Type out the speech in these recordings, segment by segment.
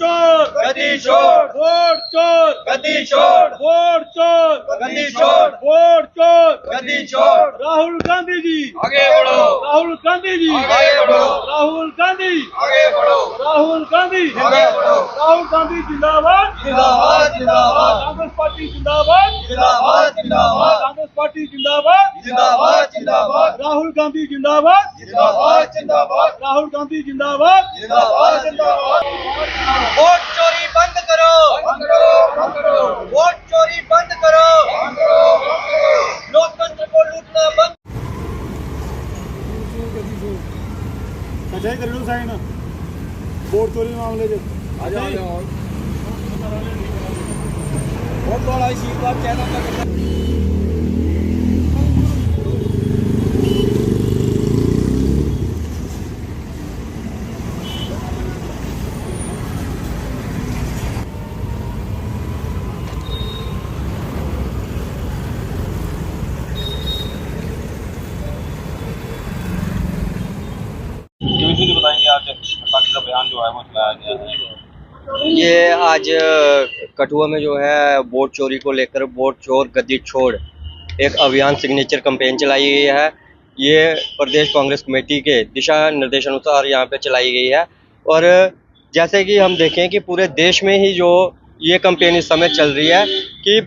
चोर गद्दी छोड़, वोट चोर गद्दी छोड़, वोट चोर गद्दी छोड़, वोट चोर गद्दी छोड़। राहुल गांधी जी आगे बढ़ो, राहुल गांधी जी आगे बढ़ो, राहुल गांधी आगे बढ़ो, राहुल गांधी आगे बढ़ो। राहुल गांधी जिंदाबाद जिंदाबाद, जिंदाबाद, कांग्रेस पार्टी जिंदाबाद जिंदाबाद, जिंदाबाद, कांग्रेस पार्टी जिंदाबाद जिंदाबाद, जिंदाबाद, राहुल गांधी जिंदाबाद जिंदाबाद, जिंदाबाद, राहुल गांधी जिंदाबाद जिंदाबाद, जिंदाबाद। वोट चोरी बंद करो, बंद करो, बंद करो। वोट चोरी बंद करो, बंद करो, बंद करो। लोकतंत्र को लूटना बंद। कचाई कर लो साइन वोट चोरी मामले च आ जाओ। बहुत बड़ा इसी बात कहना चाहता हूं। बताएंगे आज विपक्ष का बयान जो है वो चलाया गया है। ये आज कठुआ में जो है वोट चोरी को लेकर वोट चोर गद्दी छोड़ एक अभियान सिग्नेचर कैंपेन चलाई गई है। ये प्रदेश कांग्रेस कमेटी के दिशा निर्देशानुसार यहाँ पे चलाई गई है। और जैसे कि हम देखें कि पूरे देश में ही जो ये कैंपेन इस समय चल रही है कि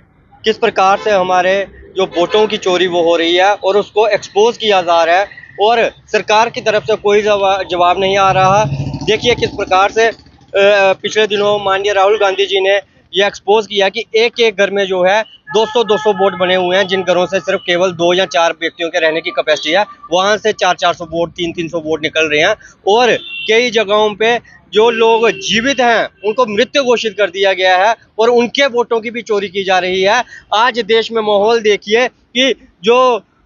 किस प्रकार से हमारे जो वोटों की चोरी वो हो रही है और उसको एक्सपोज किया जा रहा है और सरकार की तरफ से कोई जवाब नहीं आ रहा। देखिए किस प्रकार से पिछले दिनों माननीय राहुल गांधी जी ने ये एक्सपोज किया कि एक एक घर में जो है 200-200 वोट बने हुए हैं, जिन घरों से सिर्फ केवल 2 या 4 व्यक्तियों के रहने की कैपेसिटी है, वहाँ से 400-400 वोट 300-300 वोट निकल रहे हैं। और कई जगहों पे जो लोग जीवित हैं उनको मृत घोषित कर दिया गया है और उनके वोटों की भी चोरी की जा रही है। आज देश में माहौल देखिए कि जो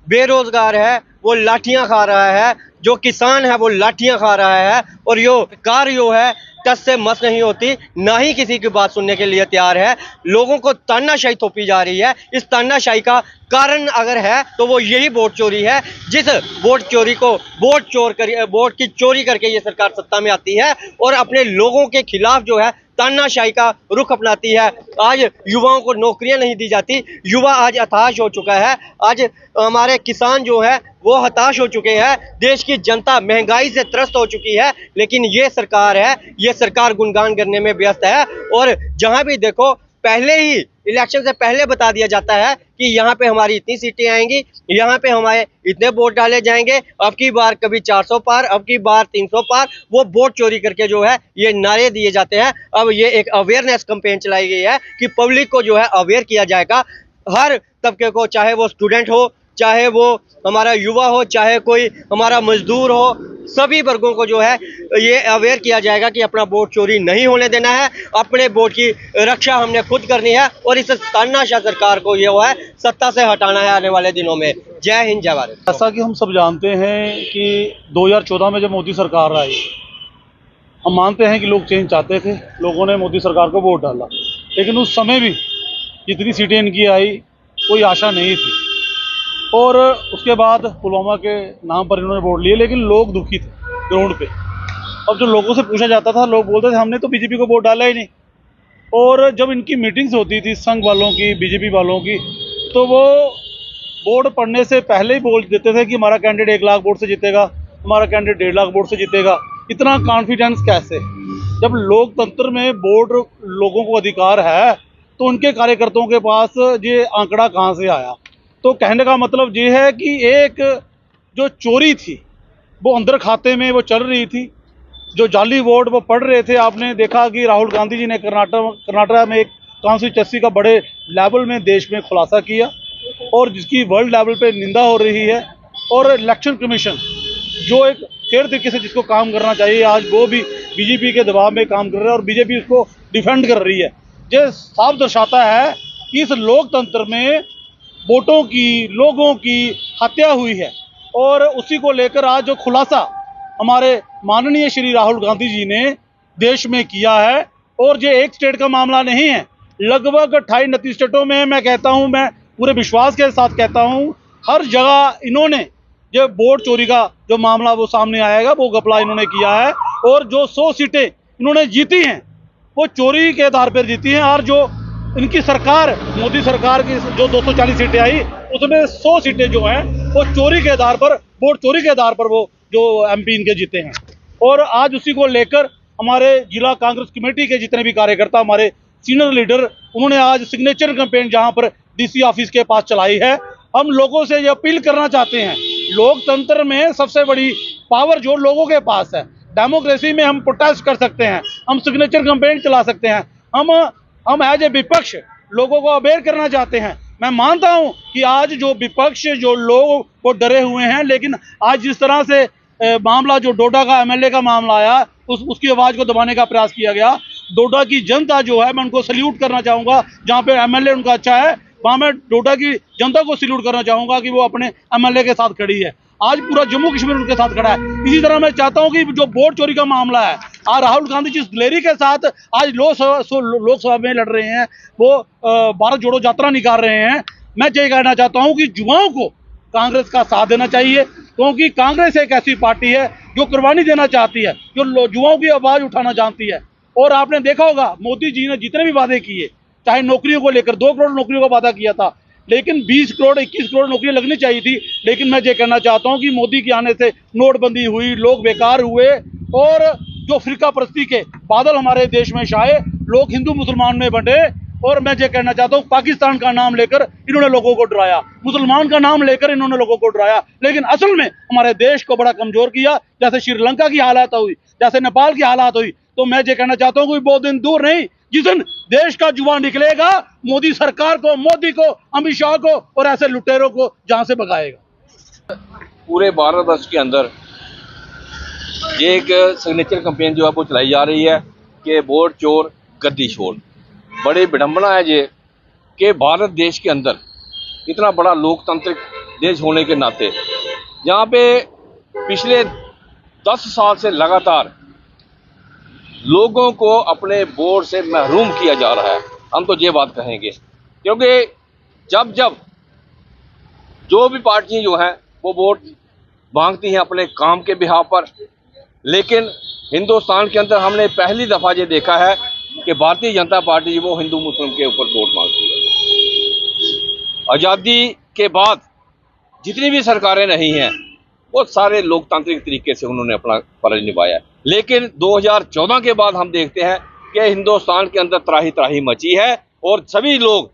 बेरोजगार है वो लाठियां खा रहा है, जो किसान है वो लाठियां खा रहा है और यो कार जो है टस से मस नहीं होती, ना ही किसी की बात सुनने के लिए तैयार है। लोगों को तानाशाही थोपी जा रही है। इस तानाशाही का कारण अगर है तो वो यही वोट चोरी है। जिस वोट चोरी को वोट की चोरी करके ये सरकार सत्ता में आती है और अपने लोगों के खिलाफ जो है तानाशाही का रुख अपनाती है। आज युवाओं को नौकरियां नहीं दी जाती, युवा आज हताश हो चुका है। आज हमारे किसान जो है वो हताश हो चुके हैं। देश की जनता महंगाई से त्रस्त हो चुकी है, लेकिन ये सरकार है, ये सरकार गुणगान करने में व्यस्त है। और जहां भी देखो पहले ही इलेक्शन से पहले बता दिया जाता है कि यहाँ पे हमारी इतनी सीटें आएंगी, यहाँ पे हमारे इतने वोट डाले जाएंगे, अब की बार कभी 400 पार, अब की बार 300 पार। वो वोट चोरी करके जो है ये नारे दिए जाते हैं। अब ये एक अवेयरनेस कैंपेन चलाई गई है कि पब्लिक को जो है अवेयर किया जाएगा, हर तबके को, चाहे वो स्टूडेंट हो, चाहे वो हमारा युवा हो, चाहे कोई हमारा मजदूर हो, सभी वर्गों को जो है ये अवेयर किया जाएगा कि अपना वोट चोरी नहीं होने देना है, अपने वोट की रक्षा हमने खुद करनी है और इस तानाशाह सरकार को ये है सत्ता से हटाना है आने वाले दिनों में। जय हिंद, जय भारत। जैसा कि हम सब जानते हैं कि 2014 में जब मोदी सरकार आई, हम मानते हैं कि लोग चेंज चाहते थे, लोगों ने मोदी सरकार को वोट डाला, लेकिन उस समय भी जितनी सीटें इनकी आई कोई आशा नहीं थी। और उसके बाद पुलवामा के नाम पर इन्होंने वोट लिए, लेकिन लोग दुखी थे ग्राउंड पे। अब जो लोगों से पूछा जाता था, लोग बोलते थे हमने तो बीजेपी को वोट डाला ही नहीं। और जब इनकी मीटिंग्स होती थी संघ वालों की, बीजेपी वालों की, तो वो वोट पड़ने से पहले ही बोल देते थे कि हमारा कैंडिडेट 1 लाख वोट से जीतेगा, हमारा कैंडिडेट 1.5 लाख वोट से जीतेगा। इतना कॉन्फिडेंस कैसे? जब लोकतंत्र में वोट लोगों को अधिकार है तो उनके कार्यकर्ताओं के पास ये आंकड़ा कहाँ से आया? तो कहने का मतलब ये है कि एक जो चोरी थी वो अंदर खाते में वो चल रही थी, जो जाली वोट वो पढ़ रहे थे। आपने देखा कि राहुल गांधी जी ने कर्नाटक में एक कॉन्स्टिट्यूंसी का बड़े लेवल में देश में खुलासा किया और जिसकी वर्ल्ड लेवल पे निंदा हो रही है। और इलेक्शन कमीशन जो एक फेयर तरीके से जिसको काम करना चाहिए, आज वो भी बीजेपी के दबाव में काम कर रहा है और बीजेपी उसको डिफेंड कर रही है। ये साफ दर्शाता है कि इस लोकतंत्र में वोटों की, लोगों की हत्या हुई है। और उसी को लेकर आज जो खुलासा हमारे माननीय श्री राहुल गांधी जी ने देश में किया है, और ये एक स्टेट का मामला नहीं है, लगभग 28-29 स्टेटों में, मैं कहता हूं, मैं पूरे विश्वास के साथ कहता हूं, हर जगह इन्होंने जो वोट चोरी का जो मामला वो सामने आएगा, वो घपला इन्होंने किया है। और जो 100 सीटें इन्होंने जीती हैं वो चोरी के आधार पर जीती हैं। और जो इनकी सरकार, मोदी सरकार की जो 240 सीटें आई, उसमें 100 सीटें जो हैं वो चोरी के आधार पर, वोट चोरी के आधार पर वो जो MP इनके जीते हैं। और आज उसी को लेकर हमारे जिला कांग्रेस कमेटी के जितने भी कार्यकर्ता, हमारे सीनियर लीडर, उन्होंने आज सिग्नेचर कैंपेन जहां पर DC ऑफिस के पास चलाई है। हम लोगों से ये अपील करना चाहते हैं, लोकतंत्र में सबसे बड़ी पावर जो लोगों के पास है, डेमोक्रेसी में हम प्रोटेस्ट कर सकते हैं, हम सिग्नेचर कैंपेन चला सकते हैं, हम एज ए विपक्ष लोगों को अवेयर करना चाहते हैं। मैं मानता हूं कि आज जो विपक्ष, जो लोग वो डरे हुए हैं, लेकिन आज जिस तरह से मामला जो डोडा का MLA का मामला आया, उसकी आवाज़ को दबाने का प्रयास किया गया। डोडा की जनता जो है, मैं उनको सल्यूट करना चाहूँगा। जहाँ पे MLA उनका अच्छा है, वहाँ मैं डोडा की जनता को सल्यूट करना चाहूँगा कि वो अपने MLA के साथ खड़ी है। आज पूरा जम्मू कश्मीर उनके साथ खड़ा है। इसी तरह मैं चाहता हूँ कि जो वोट चोरी का मामला है, आज राहुल गांधी जिस दिलेरी के साथ आज लोकसभा में लड़ रहे हैं, वो भारत जोड़ो यात्रा निकाल रहे हैं, मैं ये कहना चाहता हूँ कि युवाओं को कांग्रेस का साथ देना चाहिए, क्योंकि कांग्रेस एक ऐसी पार्टी है जो कुर्बानी देना चाहती है, जो युवाओं की आवाज़ उठाना जानती है। और आपने देखा होगा, मोदी जी ने जितने भी वादे किए, चाहे नौकरियों को लेकर 2 करोड़ नौकरियों का वादा किया था, लेकिन 20 करोड़ 21 करोड़ नौकरियां लगनी चाहिए थी। लेकिन मैं ये कहना चाहता हूं कि मोदी के आने से नोटबंदी हुई, लोग बेकार हुए, और जो फिरका परस्ती के बादल हमारे देश में छाए, लोग हिंदू मुसलमान में बंटे। और मैं ये कहना चाहता हूँ, पाकिस्तान का नाम लेकर इन्होंने लोगों को डराया, मुसलमान का नाम लेकर इन्होंने लोगों को डराया, लेकिन असल में हमारे देश को बड़ा कमजोर किया। जैसे श्रीलंका की हालात हुई, जैसे नेपाल की हालात हुई। तो मैं ये कहना चाहता हूँ कि बहुत दिन दूर नहीं, जिस दिन देश का युवा निकलेगा, मोदी सरकार को, मोदी को, अमित शाह को और ऐसे लुटेरों को जहां से भगाएगा। पूरे भारतवर्ष के अंदर ये एक सिग्नेचर कैंपेन जो है वो चलाई जा रही है कि वोट चोर गद्दी छोड़। बड़ी विडंबना है ये कि भारत देश के अंदर इतना बड़ा लोकतांत्रिक देश होने के नाते यहाँ पे पिछले 10 साल से लगातार लोगों को अपने वोट से महरूम किया जा रहा है। हम तो ये बात कहेंगे, क्योंकि जब जब जो भी पार्टियां जो हैं वो वोट मांगती हैं अपने काम के बिहाफ पर, लेकिन हिंदुस्तान के अंदर हमने पहली दफ़ा ये देखा है कि भारतीय जनता पार्टी वो हिंदू मुस्लिम के ऊपर वोट मांगती है। आज़ादी के बाद जितनी भी सरकारें रही हैं वो सारे लोकतांत्रिक तरीके से उन्होंने अपना फर्ज निभाया, लेकिन 2014 के बाद हम देखते हैं कि हिंदुस्तान के अंदर त्राही त्राही मची है और सभी लोग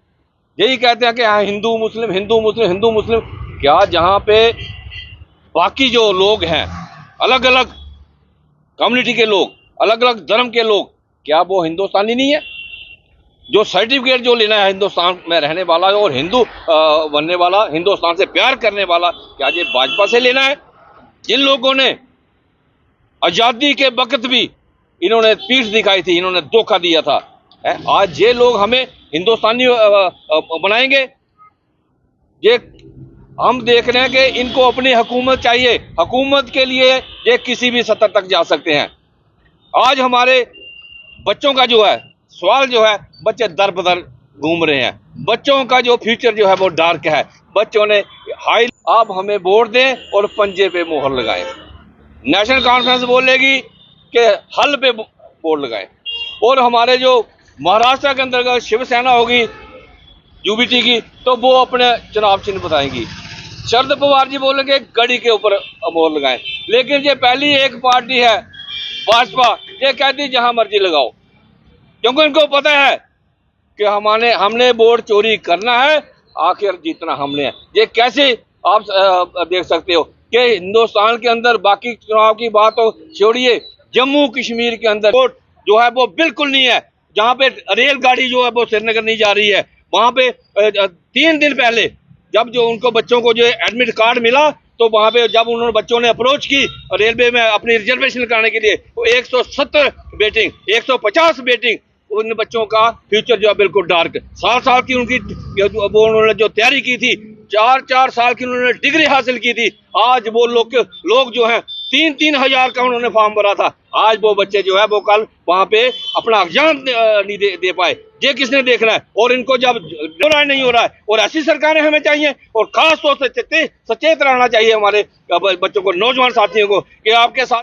यही कहते हैं कि हाँ, हिंदू मुस्लिम हिंदू मुस्लिम हिंदू मुस्लिम। क्या जहाँ पे बाकी जो लोग हैं, अलग अलग कम्युनिटी के लोग, अलग अलग धर्म के लोग, क्या वो हिंदुस्तानी नहीं है? जो सर्टिफिकेट जो लेना है हिंदुस्तान में रहने वाला और हिंदू बनने वाला, हिंदुस्तान से प्यार करने वाला, क्या ये भाजपा से लेना है? जिन लोगों ने आज़ादी के वक्त भी इन्होंने पीठ दिखाई थी, इन्होंने धोखा दिया था, आज ये लोग हमें हिंदुस्तानी बनाएंगे? ये हम देख रहे हैं कि इनको अपनी हुकूमत चाहिए, हुकूमत के लिए ये किसी भी सतह तक जा सकते हैं। आज हमारे बच्चों का जो है सवाल जो है, बच्चे दर बदर घूम रहे हैं, बच्चों का जो फ्यूचर जो है वो डार्क है। बच्चों ने हाई, आप हमें वोट दें और पंजे पे मोहर लगाएं। नेशनल कॉन्फ्रेंस बोलेगी कि हल पे वोट लगाएं, और हमारे जो महाराष्ट्र के अंदर शिवसेना होगी UBT की, तो वो अपने चुनाव चिन्ह बताएंगी। शरद पवार जी बोलेंगे गड़ी के ऊपर मोहर लगाएं, लेकिन ये पहली एक पार्टी है भाजपा, ये कहती जहां मर्जी लगाओ, क्योंकि इनको पता है कि हमने वोट चोरी करना है, आखिर जीतना हमने है। ये कैसे आप देख सकते हो कि हिंदुस्तान के अंदर बाकी चुनाव की बात तो छोड़िए, जम्मू कश्मीर के अंदर वोट जो है वो बिल्कुल नहीं है। जहाँ पे रेलगाड़ी जो है वो श्रीनगर नहीं जा रही है, वहाँ पे 3 दिन पहले जब जो उनको बच्चों को जो एडमिट कार्ड मिला, तो वहाँ पे जब उन्होंने बच्चों ने अप्रोच की रेलवे में अपनी रिजर्वेशन कराने के लिए, तो 170 वेटिंग, 150 वेटिंग, उन बच्चों का फ्यूचर जो है बिल्कुल डार्क। 7 साल की उनकी वो उन्होंने जो तैयारी की थी, 4 साल की उन्होंने डिग्री हासिल की थी, आज वो लोग जो हैं 3-3 हजार का उन्होंने फॉर्म भरा था, आज वो बच्चे जो है वो कल वहाँ पे अपना एग्जाम नहीं दे पाए। ये किसने देखना है? और इनको जब नहीं हो रहा है, और ऐसी सरकारें हमें चाहिए, और खास तौर से सचेत रहना चाहिए हमारे बच्चों को, नौजवान साथियों को, कि आपके साथ